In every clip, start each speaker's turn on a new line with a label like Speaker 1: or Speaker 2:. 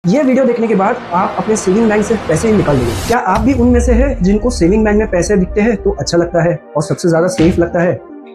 Speaker 1: ये वीडियो देखने के बाद आप अपने सेविंग बैंक से पैसे निकाल लेंगे। क्या आप भी उनमें से हैं जिनको सेविंग बैंक में पैसे दिखते हैं तो अच्छा लगता है और सबसे ज्यादा सेफ लगता है?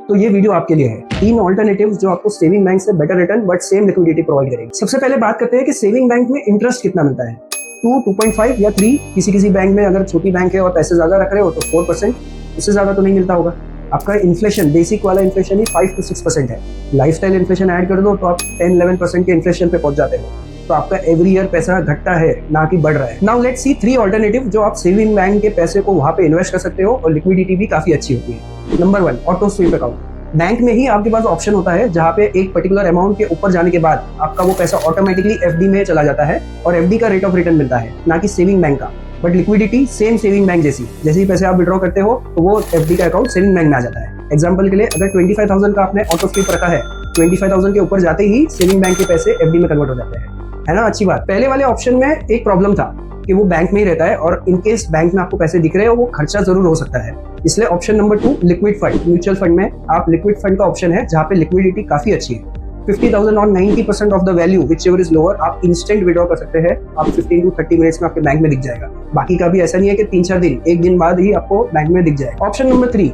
Speaker 1: तो ये वीडियो आपके लिए है। 3 ऑल्टरनेटिव्स जो आपको सेविंग बैंक से better return but same liquidity provide करेंगे। सबसे पहले बात करते हैं कि सेविंग बैंक में इंटरेस्ट कितना मिलता है। 2.5 या 3, किसी बैंक में अगर छोटी बैंक है और पैसे ज्यादा रख रहे हो तो 4%, उससे ज्यादा तो नहीं मिलता होगा। आपका इन्फ्लेशन, बेसिक वाला इन्फ्लेशन ही 5 to 6% है। लाइफस्टाइल इन्फ्लेशन ऐड कर दो तो आप 10-11% के इन्फ्लेशन पे पहुंच जाते हो। तो आपका एवरी ईयर पैसा घटता है, ना कि बढ़ रहा है। नाउ लेट्स सी 3 ऑल्टरनेटिव जो आप सेविंग बैंक के पैसे को वहां पे इन्वेस्ट कर सकते हो और लिक्विडिटी भी काफी अच्छी होती है। Number 1, auto SVEEP account. Bank में ही आपके पास ऑप्शन होता है जहां पे एक पर्टिकुलर अमाउंट के ऊपर जाने के बाद आपका वो पैसा ऑटोमेटिकली एफडी में चला जाता है और एफडी का रेट ऑफ रिटर्न मिलता है, ना कि सेविंग बैंक का। But liquidity same saving bank जैसी, जैसे ही पैसे आप विड्रॉ करते हो तो वो एफडी का अकाउंट सेविंग बैंक में आ जाता है। एग्जांपल के लिए अगर 25,000 का आपने ऑटो स्वीप रखा है, 25,000 के ऊपर जाते ही सेविंग बैंक के पैसे एफडी में कन्वर्ट हो जाते हैं, है ना। अच्छी बात। पहले वाले ऑप्शन में एक प्रॉब्लम था कि वो बैंक में ही रहता है और इनकेस बैंक में आपको पैसे दिख रहे हो वो खर्चा जरूर हो सकता है। इसलिए option number 2, liquid fund. Mutual fund में आप लिक्विड फंड का ऑप्शन है जहां पे लिक्विडिटी काफी अच्छी है। 50,000 और 90% of the value which ever is lower आप इंस्टेंट विड्रॉ कर सकते हैं। आप 15 to 30 मिनट्स में आपके बैंक में दिख जाएगा। बाकी का भी ऐसा नहीं है कि 3-4 दिन, एक दिन बाद ही आपको बैंक में दिख जाएगा। ऑप्शन नंबर 3,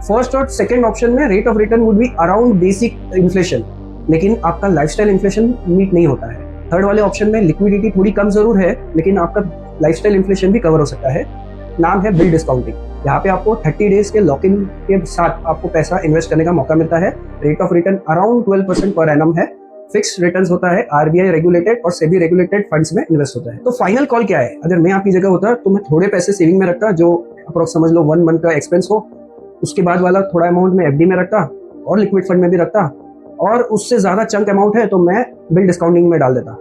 Speaker 1: फर्स्ट और सेकंड ऑप्शन में rate of return would be around basic inflation, लेकिन आपका लाइफस्टाइल इन्फ्लेशन मीट नहीं होता है। थर्ड वाले ऑप्शन में लिक्विडिटी थोड़ी कम जरूर है, लेकिन आपका लाइफस्टाइल इन्फ्लेशन भी कवर हो सकता है। नाम है बिल डिस्काउंटिंग। यहाँ पे आपको 30 डेज के लॉक इन के साथ आपको पैसा इन्वेस्ट करने का मौका मिलता है। Rate of return around 12% per annum है। फिक्स्ड रिटर्न्स होता है। आरबीआई रेगुलेटेड और सेबी रेगुलेटेड फंड्स में इन्वेस्ट होता है। तो फाइनल कॉल क्या है? अगर मैं आपकी जगह होता तो मैं थोड़े पैसे सेविंग में रखता, जो अप्रोक्स समझ लो 1 मंथ का एक्सपेंस हो। उसके बाद वाला थोड़ा अमाउंट में एफडी में रखता और लिक्विड फंड में भी रखता, और उससे ज्यादा चंक अमाउंट है तो मैं बिल डिस्काउंटिंग में डाल देता।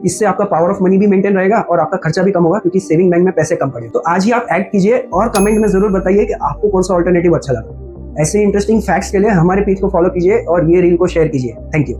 Speaker 1: इससे आपका पावर ऑफ मनी भी मेंटेन रहेगा और आपका खर्चा भी कम होगा, क्योंकि सेविंग बैंक में पैसे कम पड़े। तो आज ही आप एक्ट कीजिए और कमेंट में जरूर बताइए कि आपको कौन सा ऑल्टरनेटिव अच्छा लगा। ऐसे इंटरेस्टिंग फैक्ट्स के लिए हमारे पेज को फॉलो कीजिए और ये रील को शेयर कीजिए। Thank you.